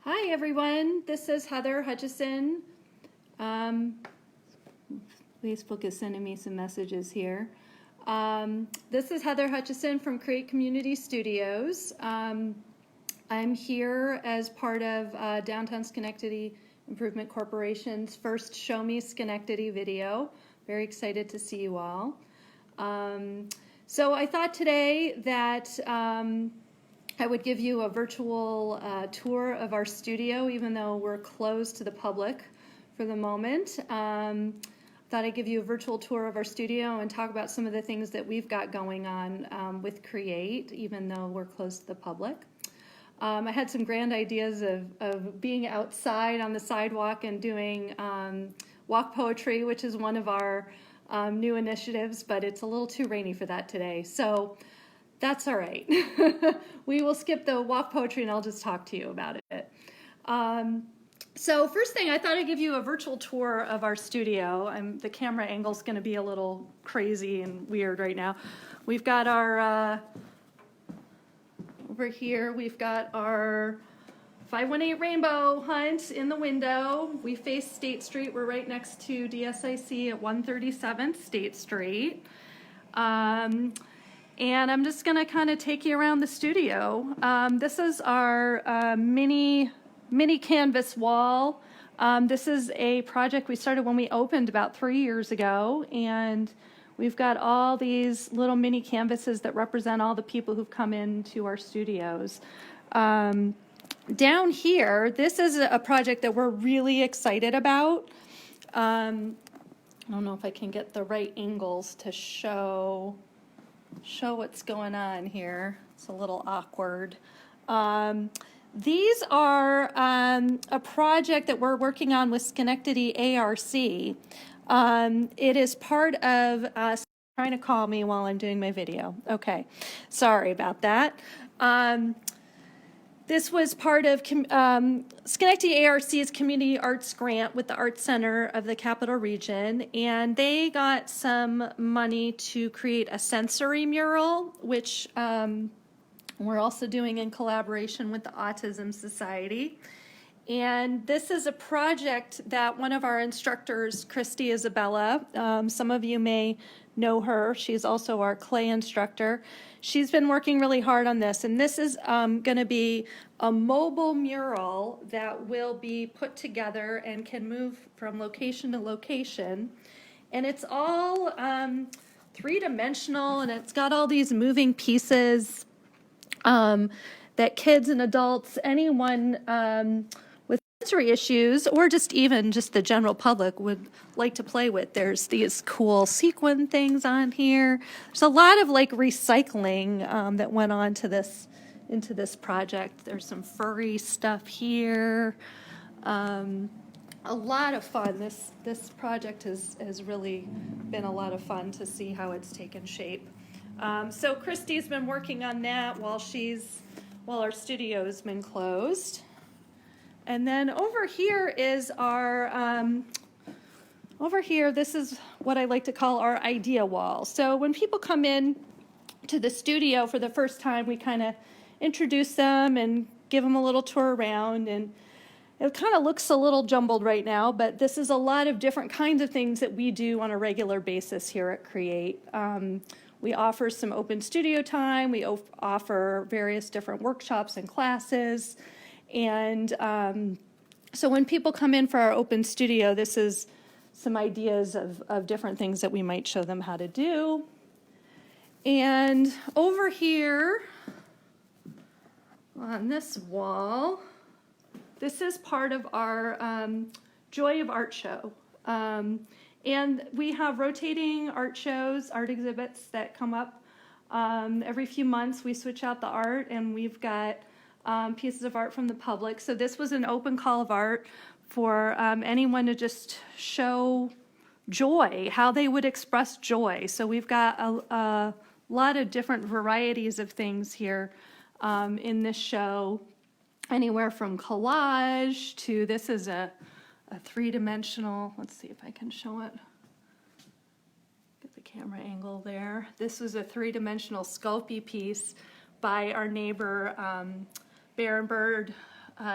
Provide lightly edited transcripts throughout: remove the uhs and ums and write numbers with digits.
Hi everyone, this is Heather Hutchison. Facebook is sending me some messages here. This is Heather Hutchison from Create Community Studios. I'm here as part of Downtown Schenectady Improvement Corporation's first Show Me Schenectady video. Very excited to see you all. So I thought today that I would give you a virtual tour of our studio, even though we're closed to the public for the moment. Thought I'd give you a virtual tour of our studio and talk about some of the things that we've got going on with Create, even though we're closed to the public. I had some grand ideas of being outside on the sidewalk and doing walk poetry, which is one of our new initiatives, but it's a little too rainy for that today. So that's all right. We will skip the walk poetry and I'll just talk to you about it. So first thing, I thought I'd give you a virtual tour of our studio. The camera angle's going to be a little crazy and weird right now. We've got our, over here, we've got our 518 Rainbow Hunt in the window. We face State Street. We're right next to DSIC at 137th State Street. And I'm just going to kind of take you around the studio. This is our mini canvas wall. This is a project we started when we opened about 3 years ago, and we've got all these little mini canvases that represent all the people who've come into our studios. Down here, this is a project that we're really excited about. I don't know if I can get the right angles to show what's going on here. It's a little awkward. These are a project that we're working on with Schenectady ARC. It is part of trying to call me while I'm doing my video. Okay, sorry about that. This was part of Schenectady ARC's Community Arts Grant with the Arts Center of the Capital Region, and they got some money to create a sensory mural, which we're also doing in collaboration with the Autism Society. And this is a project that one of our instructors, Christy Isabella, some of you may know her. She's also our clay instructor. She's been working really hard on this, and this is going to be a mobile mural that will be put together and can move from location to location. And it's all three-dimensional, and it's got all these moving pieces that kids and adults, anyone with sensory issues, or just even just the general public would like to play with. There's these cool sequin things on here. There's a lot of like recycling that went on to this into this project. There's some furry stuff here. A lot of fun. This project has really been a lot of fun to see how it's taken shape. So Christy's been working on that while our studio's been closed. And then over here is our, this is what I like to call our idea wall. So when people come in to the studio for the first time, we kind of introduce them and give them a little tour around. And it kind of looks a little jumbled right now, but this is a lot of different kinds of things that we do on a regular basis here at Create. We offer some open studio time. We offer various different workshops and classes. And so when people come in for our open studio, this is some ideas of different things that we might show them how to do. And over here on this wall, this is part of our Joy of Art show. And we have rotating art shows, art exhibits that come up every few months. We switch out the art, and we've got pieces of art from the public. So this was an open call of art for anyone to just show joy, how they would express joy. So we've got a lot of different varieties of things here in this show, anywhere from collage to this is a three-dimensional, let's see if I can show it. Get the camera angle there. This was a three-dimensional Sculpey piece by our neighbor Bear and Bird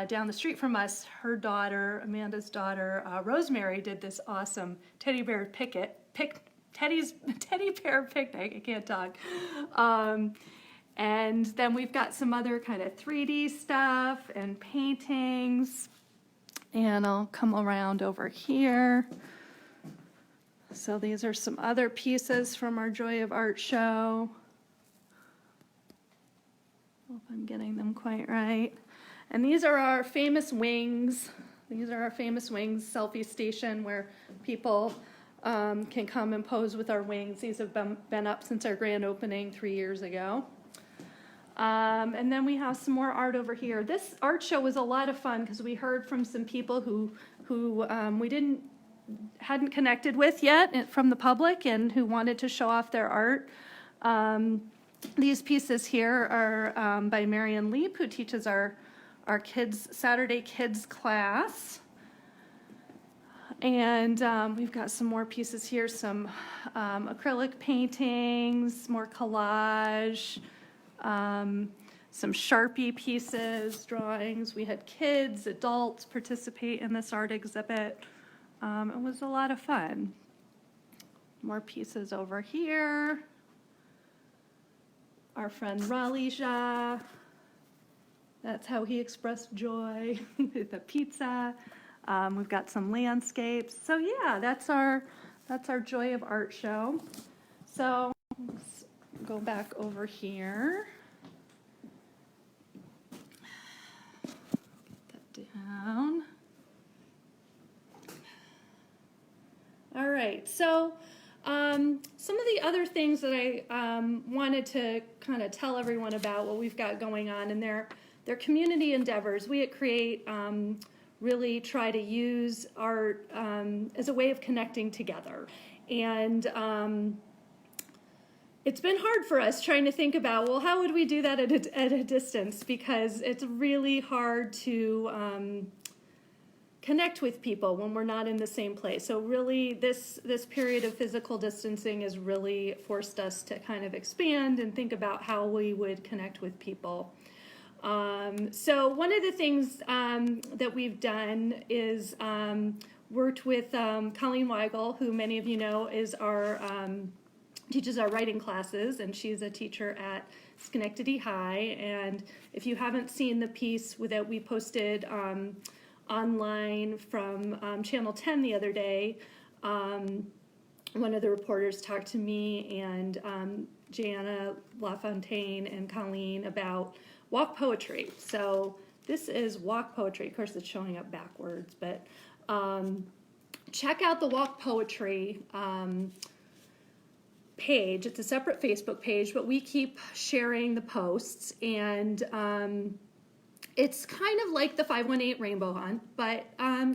down the street from us, her daughter, Amanda's daughter, Rosemary, did this awesome teddy bear picnic. I can't talk. And then we've got some other kind of 3D stuff and paintings. And I'll come around over here. So these are some other pieces from our Joy of Art show. Hope I'm getting them quite right. And these are our famous wings. These are our famous wings selfie station where people can come and pose with our wings. These have been up since our grand opening 3 years ago. And then we have some more art over here. This art show was a lot of fun because we heard from some people who we hadn't connected with yet from the public and who wanted to show off their art. These pieces here are by Marion Leap, who teaches our kids Saturday Kids class. And we've got some more pieces here, some acrylic paintings, more collage, some Sharpie pieces, drawings. We had kids, adults participate in this art exhibit. It was a lot of fun. More pieces over here. Our friend Raleigh, that's how he expressed joy. The pizza. We've got some landscapes. So yeah, that's our Joy of Art show. So let's go back over here. Get that down. All right, so some of the other things that I wanted to kind of tell everyone about what we've got going on, and they're community endeavors. We at Create really try to use art as a way of connecting together. And it's been hard for us trying to think about, well, how would we do that at a distance? Because it's really hard to connect with people when we're not in the same place. So really this period of physical distancing has really forced us to kind of expand and think about how we would connect with people. So one of the things that we've done is worked with Colleen Weigel, who many of you know is teaches our writing classes, and she's a teacher at Schenectady High. And if you haven't seen the piece that we posted online from Channel 10 the other day, one of the reporters talked to me and Jana LaFontaine and Colleen about walk poetry. So this is walk poetry. Of course, it's showing up backwards, but check out the walk poetry page. It's a separate Facebook page, but we keep sharing the posts, and it's kind of like the 518 Rainbow Hunt, but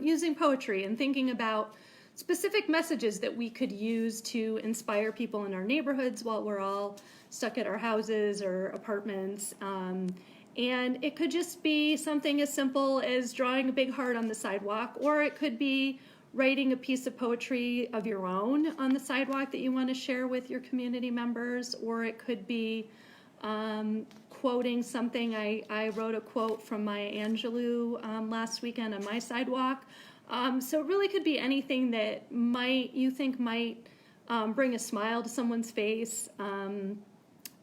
using poetry and thinking about specific messages that we could use to inspire people in our neighborhoods while we're all stuck at our houses or apartments. And it could just be something as simple as drawing a big heart on the sidewalk, or it could be writing a piece of poetry of your own on the sidewalk that you want to share with your community members, or it could be quoting something. I wrote a quote from Maya Angelou last weekend on my sidewalk. So it really could be anything that you think might bring a smile to someone's face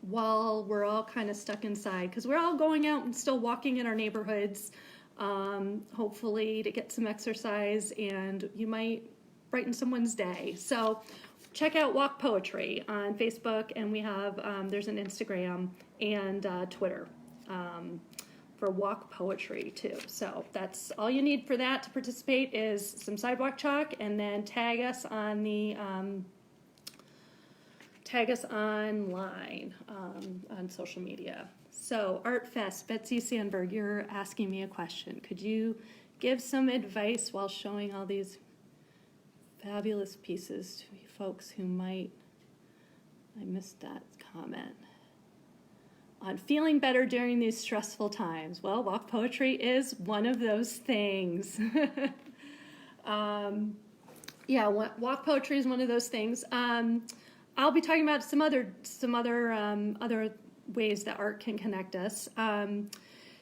while we're all kind of stuck inside, because we're all going out and still walking in our neighborhoods, hopefully to get some exercise, and you might brighten someone's day. So check out Walk Poetry on Facebook, and we have there's an Instagram and Twitter for Walk Poetry too. So that's all you need for that to participate is some sidewalk chalk, and then tag us on the tag us online on social media. So Art Fest, Betsy Sandberg, you're asking me a question. Could you give some advice while showing all these fabulous pieces to folks who might, I missed that comment, on feeling better during these stressful times? Well, walk poetry is one of those things. Yeah, walk poetry is one of those things. I'll be talking about some other ways that art can connect us.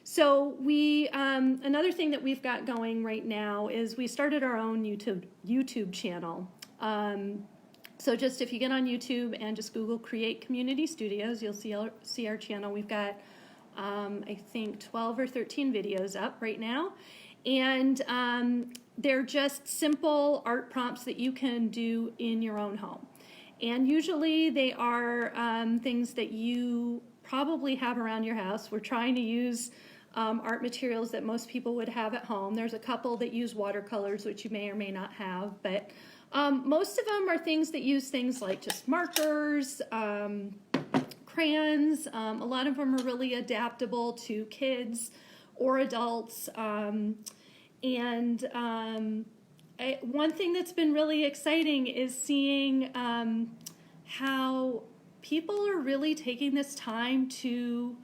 So we, another thing that we've got going right now is we started our own YouTube channel. So just if you get on YouTube and just Google Create Community Studios, you'll see our channel. We've got, I think, 12 or 13 videos up right now. And they're just simple art prompts that you can do in your own home. And usually they are things that you probably have around your house. We're trying to use art materials that most people would have at home. There's a couple that use watercolors, which you may or may not have, but most of them are things that use things like just markers, crayons. A lot of them are really adaptable to kids or adults. One thing that's been really exciting is seeing how people are really taking this time to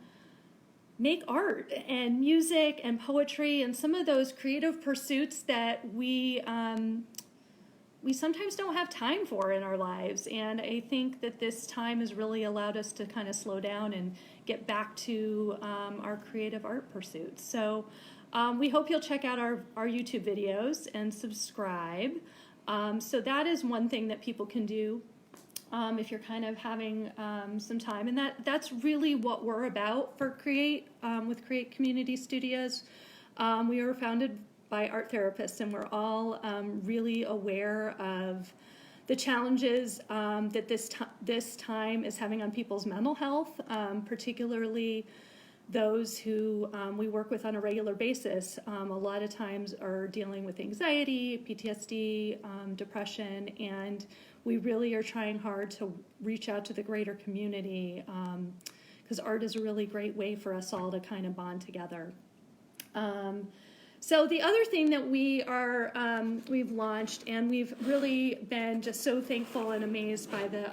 make art and music and poetry and some of those creative pursuits that we sometimes don't have time for in our lives. And I think that this time has really allowed us to kind of slow down and get back to our creative art pursuits. So we hope you'll check out our YouTube videos and subscribe. So that is one thing that people can do if you're kind of having some time. And that's really what we're about for Create, with Create Community Studios. We were founded by art therapists, and we're all really aware of the challenges that this time is having on people's mental health, particularly those who we work with on a regular basis. A lot of times are dealing with anxiety, PTSD, depression, and we really are trying hard to reach out to the greater community, because art is a really great way for us all to kind of bond together. So the other thing that we've launched, and we've really been just so thankful and amazed by the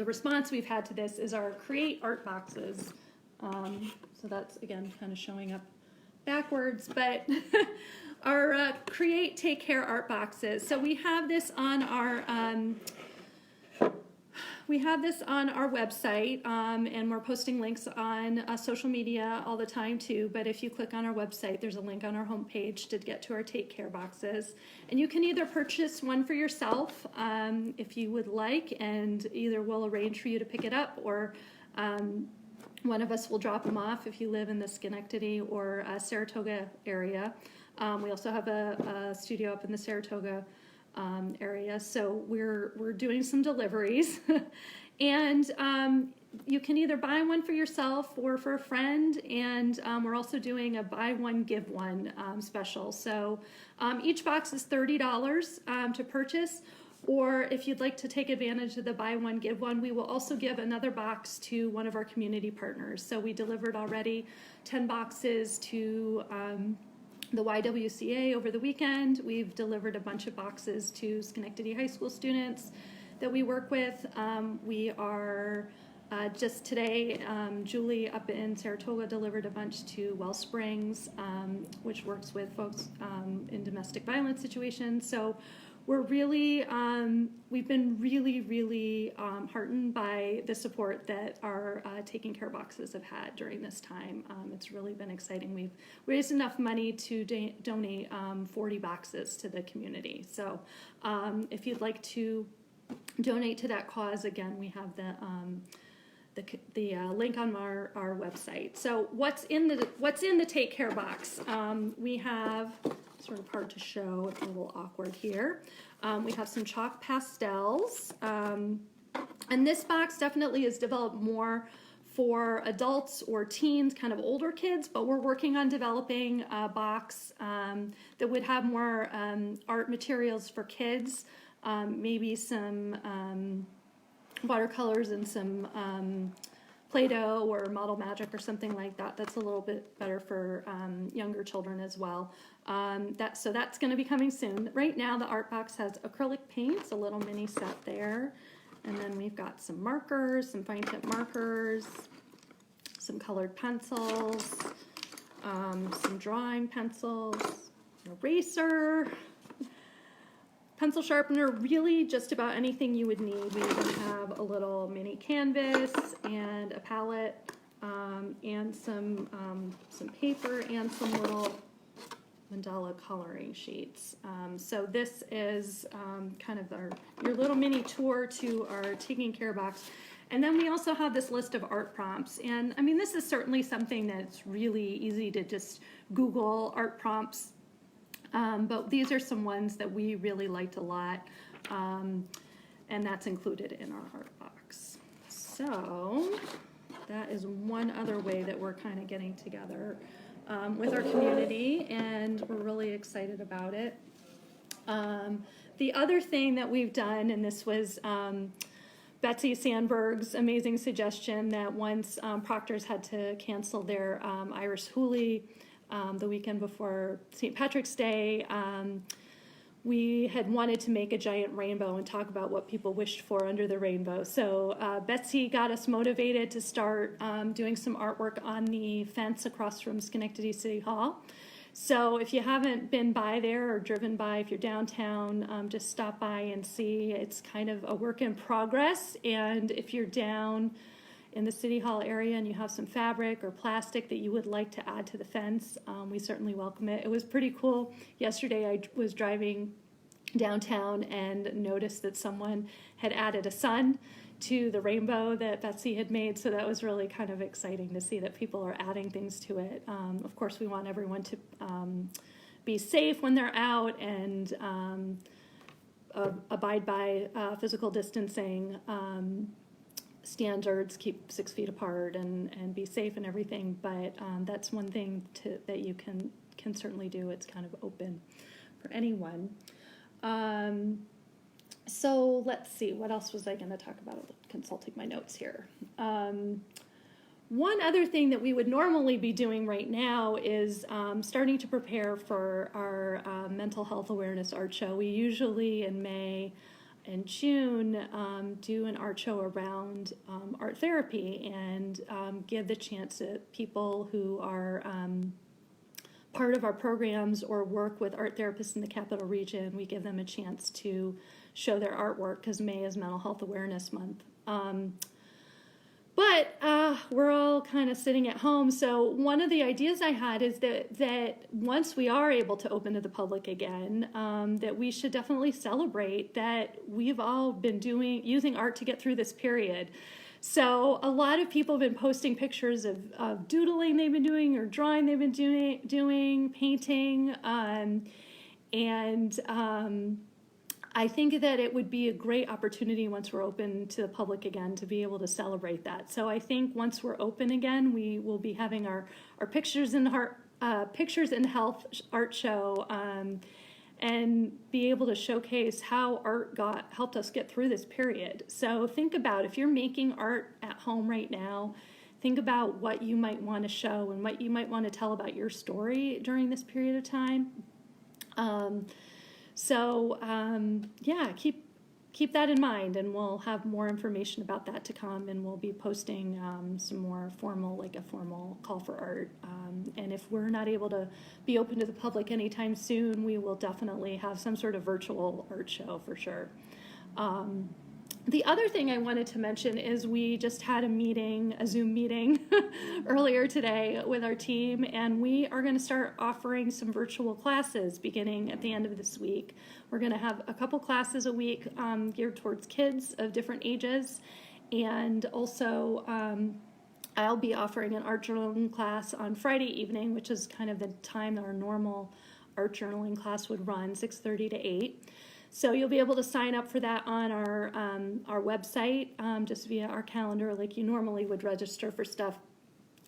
response we've had to this, is our Create art boxes. So that's, again, kind of showing up backwards, but our Create Take Care art boxes. So we have this on our website, and we're posting links on social media all the time too. But if you click on our website, there's a link on our homepage to get to our Take Care boxes. And you can either purchase one for yourself if you would like, and either we'll arrange for you to pick it up, or one of us will drop them off if you live in the Schenectady or Saratoga area. We also have a studio up in the Saratoga area, so we're doing some deliveries. And you can either buy one for yourself or for a friend, and we're also doing a buy one give one special. So each box is $30 to purchase, or if you'd like to take advantage of the buy one give one, we will also give another box to one of our community partners. So we delivered already 10 boxes to the YWCA over the weekend. We've delivered a bunch of boxes to Schenectady High School students that we work with. We are just today, Julie up in Saratoga delivered a bunch to Wellsprings, which works with folks in domestic violence situations. So we're really, we've been really heartened by the support that our Taking Care boxes have had during this time. It's really been exciting. We've raised enough money to donate 40 boxes to the community. So if you'd like to donate to that cause, again, we have the link on our website. So what's in the Take Care box? We have, sort of hard to show, it's a little awkward here. We have some chalk pastels, and this box definitely is developed more for adults or teens, kind of older kids, but we're working on developing a box that would have more art materials for kids, maybe some watercolors and some Play-Doh or Model Magic or something like that. That's a little bit better for younger children as well. So that's going to be coming soon. Right now the art box has acrylic paints, a little mini set there. And then we've got some markers, some fine tip markers, some colored pencils, some drawing pencils, an eraser, pencil sharpener, really just about anything you would need. We even have a little mini canvas and a palette and some paper and some little mandala coloring sheets. So this is kind of your little mini tour to our taking care box. And then we also have this list of art prompts. And I mean, this is certainly something that's really easy to just Google art prompts. But these are some ones that we really liked a lot. And that's included in our art box. So that is one other way that we're kind of getting together with our community, and we're really excited about it. The other thing that we've done, and this was Betsy Sandberg's amazing suggestion, that once Proctor's had to cancel their Irish Huli the weekend before St. Patrick's Day, we had wanted to make a giant rainbow and talk about what people wished for under the rainbow. So Betsy got us motivated to start doing some artwork on the fence across from Schenectady City Hall. So if you haven't been by there or driven by, if you're downtown, just stop by and see. It's kind of a work in progress. And if you're down in the City Hall area and you have some fabric or plastic that you would like to add to the fence, we certainly welcome it. It was pretty cool. Yesterday I was driving downtown and noticed that someone had added a sun to the rainbow that Betsy had made, so that was really kind of exciting to see that people are adding things to it. Of course, we want everyone to be safe when they're out and abide by physical distancing standards, keep 6 feet apart and be safe and everything, but that's one thing that you can certainly do. It's kind of open for anyone. So let's see, what else was I going to talk about? Consulting my notes here. One other thing that we would normally be doing right now is starting to prepare for our mental health awareness art show. We usually in May and June do an art show around art therapy and give the chance to people who are part of our programs or work with art therapists in the Capital Region. We give them a chance to show their artwork because May is Mental Health Awareness Month. But we're all kind of sitting at home. So one of the ideas I had is that once we are able to open to the public again, that we should definitely celebrate that we've all been using art to get through this period. So a lot of people have been posting pictures of doodling they've been doing or drawing they've been doing, painting, and I think that it would be a great opportunity once we're open to the public again to be able to celebrate that. So I think once we're open again, we will be having our Pictures in Health art show and be able to showcase how art helped us get through this period. So think about, if you're making art at home right now, think about what you might want to show and what you might want to tell about your story during this period of time. Yeah, keep that in mind, and we'll have more information about that to come, and we'll be posting some more formal call for art. And if we're not able to be open to the public anytime soon, we will definitely have some sort of virtual art show for sure. The other thing I wanted to mention is we just had a Zoom meeting earlier today with our team, and we are going to start offering some virtual classes beginning at the end of this week. We're going to have a couple classes a week geared towards kids of different ages, and also I'll be offering an art journaling class on Friday evening, which is kind of the time our normal art journaling class would run, 6:30 to 8. So you'll be able to sign up for that on our website, just via our calendar, like you normally would register for stuff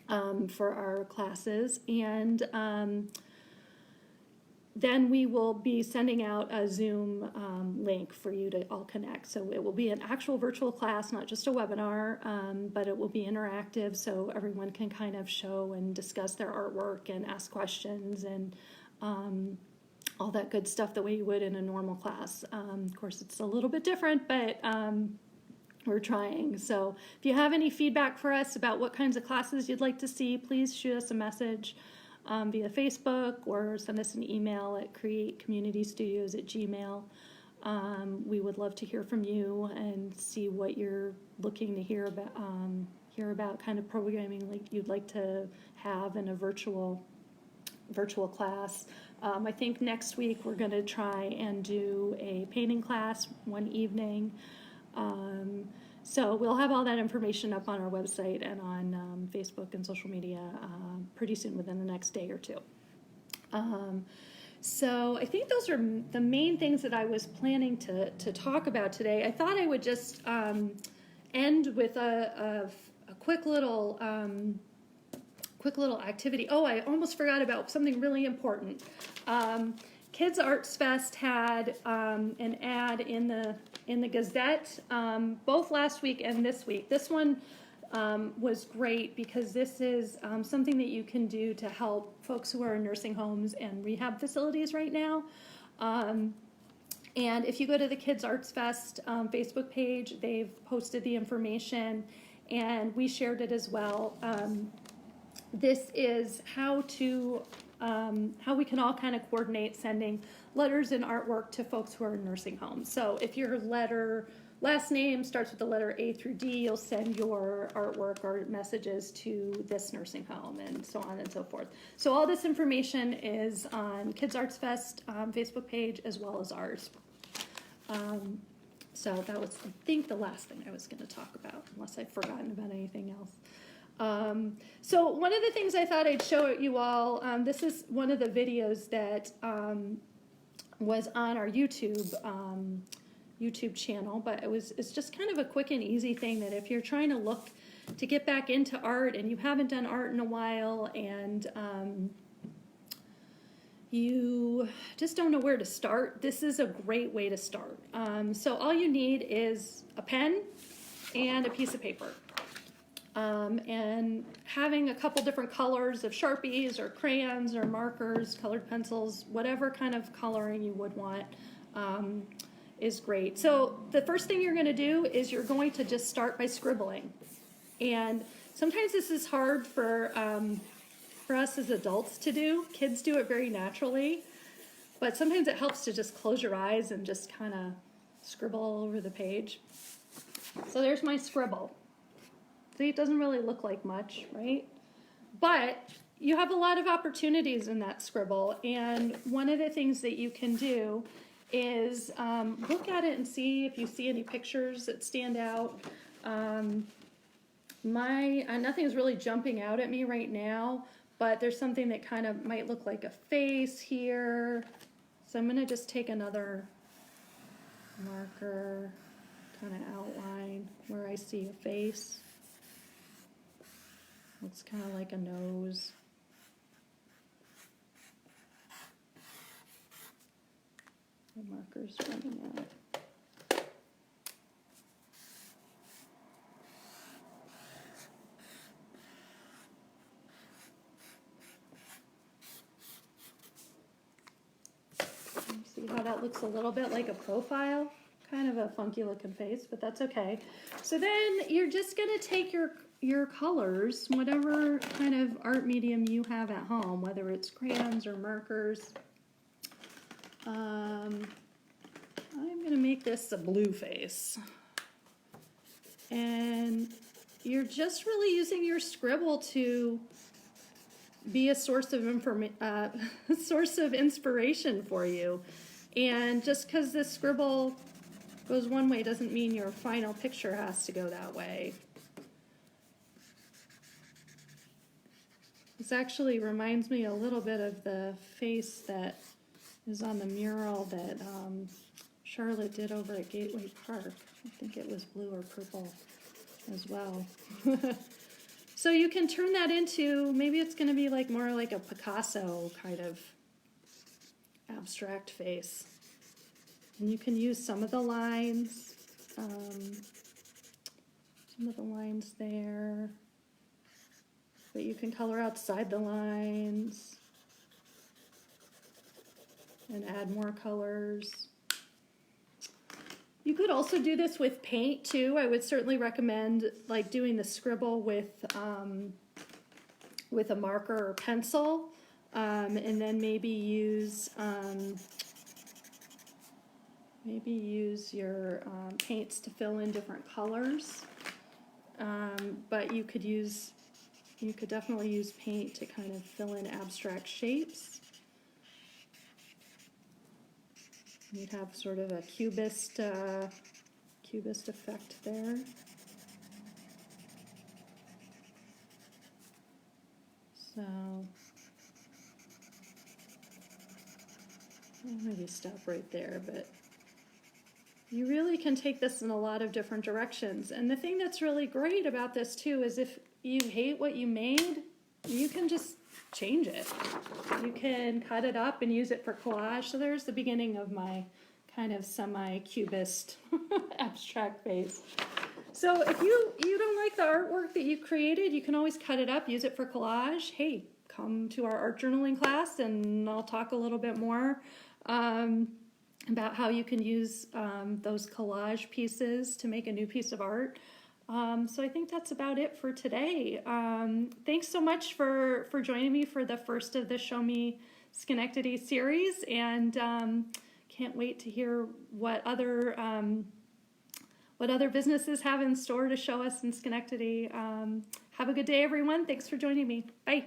for our classes. And then we will be sending out a Zoom link for you to all connect. So it will be an actual virtual class, not just a webinar, but it will be interactive, so everyone can kind of show and discuss their artwork and ask questions and all that good stuff the way you would in a normal class. Of course, it's a little bit different, but we're trying. So if you have any feedback for us about what kinds of classes you'd like to see, please shoot us a message via Facebook or send us an email at createcommunitystudios@gmail.com. We would love to hear from you and see what you're looking to hear hear about kind of programming like you'd like to have in a virtual class. I think next week we're going to try and do a painting class one evening. So we'll have all that information up on our website and on Facebook and social media pretty soon, within the next day or two. So I think those are the main things that I was planning to talk about today. I thought I would just end with a quick little activity. Oh, I almost forgot about something really important. Kids Arts Fest had an ad in the Gazette both last week and this week. This one was great because this is something that you can do to help folks who are in nursing homes and rehab facilities right now. And if you go to the Kids Arts Fest Facebook page, they've posted the information, and we shared it as well. This is how we can all kind of coordinate sending letters and artwork to folks who are in nursing homes. So if your last name starts with the letter A through D, you'll send your artwork or messages to this nursing home, and so on and so forth. So all this information is on Kids Arts Fest Facebook page as well as ours. So that was, I think, the last thing I was going to talk about, unless I've forgotten about anything else. So one of the things I thought I'd show you all, this is one of the videos that was on our YouTube channel, but it's just kind of a quick and easy thing that if you're trying to look to get back into art and you haven't done art in a while, and you just don't know where to start, this is a great way to start. So all you need is a pen and a piece of paper. And having a couple different colors of Sharpies or crayons or markers, colored pencils, whatever kind of coloring you would want is great. So the first thing you're going to do is you're going to just start by scribbling. And sometimes this is hard for us as adults to do. Kids do it very naturally, but sometimes it helps to just close your eyes and just kind of scribble all over the page. So there's my scribble. See, it doesn't really look like much, right? But you have a lot of opportunities in that scribble, and one of the things that you can do is look at it and see if you see any pictures that stand out. Nothing's really jumping out at me right now, but there's something that kind of might look like a face here. So I'm going to just take another marker, kind of outline where I see a face. Looks kind of like a nose. The marker's running out. See how that looks a little bit like a profile? Kind of a funky looking face, but that's okay. So then you're just going to take your colors, whatever kind of art medium you have at home, whether it's crayons or markers. I'm going to make this a blue face. And you're just really using your scribble to be a source of inspiration for you. And just because this scribble goes one way doesn't mean your final picture has to go that way. This actually reminds me a little bit of the face that is on the mural that Charlotte did over at Gateway Park. I think it was blue or purple as well. So you can turn that into, maybe it's going to be like more like a Picasso kind of abstract face. And you can use some of the lines, there. But you can color outside the lines and add more colors. You could also do this with paint too. I would certainly recommend like doing the scribble with a marker or pencil, and then maybe use your paints to fill in different colors. but you could definitely use paint to kind of fill in abstract shapes. You'd have sort of a cubist effect there. So I'll maybe stop right there, but you really can take this in a lot of different directions. And the thing that's really great about this too is if you hate what you made, you can just change it. You can cut it up and use it for collage. So there's the beginning of my kind of semi-cubist abstract phase. So if you don't like the artwork that you created, you can always cut it up, use it for collage. Hey, come to our art journaling class and I'll talk a little bit more about how you can use those collage pieces to make a new piece of art. So I think that's about it for today. Thanks so much for joining me for the first of the Show Me Schenectady series, and can't wait to hear what other businesses have in store to show us in Schenectady. Have a good day, everyone. Thanks for joining me. Bye.